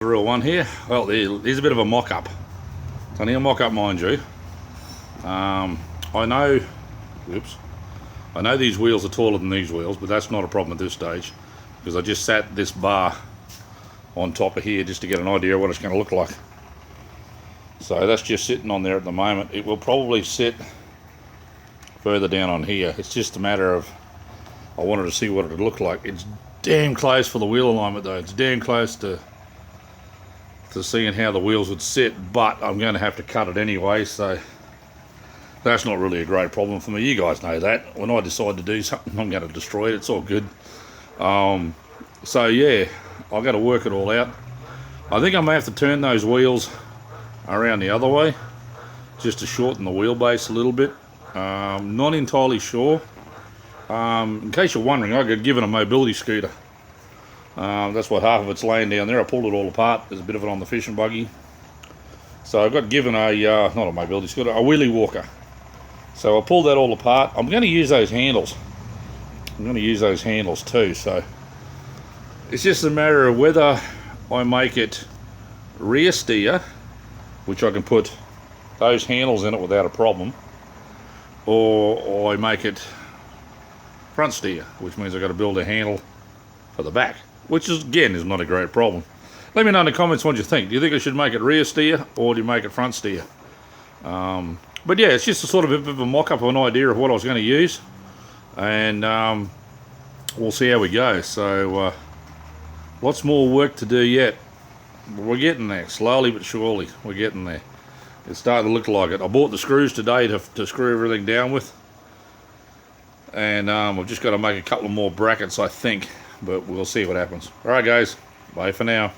The real one here. Well, there's a bit of a mock-up. It's only a mock-up, mind you. I know, oops, I know these wheels are taller than these wheels, but that's not a problem at this stage because I just sat this bar on top of here just to get an idea of what it's going to look like. So that's just sitting on there at the moment. It will probably sit further down on here. It's just a matter of, I wanted to see what it would look like. It's damn close for the wheel alignment though. It's damn close to seeing how the wheels would sit, but I'm going to have to cut it anyway, so that's not really a great problem for me. You guys know that. When I decide to do something, I'm going to destroy it. It's all good. So yeah, I've got to work it all out. I think I may have to turn those wheels around the other way just to shorten the wheelbase a little bit. Not entirely sure. In case you're wondering, I got given a mobility scooter. That's what half of it's laying down there. I pulled it all apart. There's a bit of it on the fishing buggy. So I got given a, not a mobility scooter, a wheelie walker. So I pulled that all apart. I'm going to use those handles. I'm going to use those handles too. So it's just a matter of whether I make it rear steer, which I can put those handles in it without a problem, or I make it front steer, which means I've got to build a handle for the back, which is, again, is not a great problem. Let me know in the comments what you think. Do you think I should make it rear steer or do you make it front steer? But yeah, it's just a sort of a bit of a mock-up of an idea of what I was going to use, and we'll see how we go. So lots more work to do yet. We're getting there, slowly but surely. We're getting there. It's starting to look like it. I bought the screws today to screw everything down with, and I've just got to make a couple of more brackets, I think, but we'll see what happens. Alright guys, bye for now.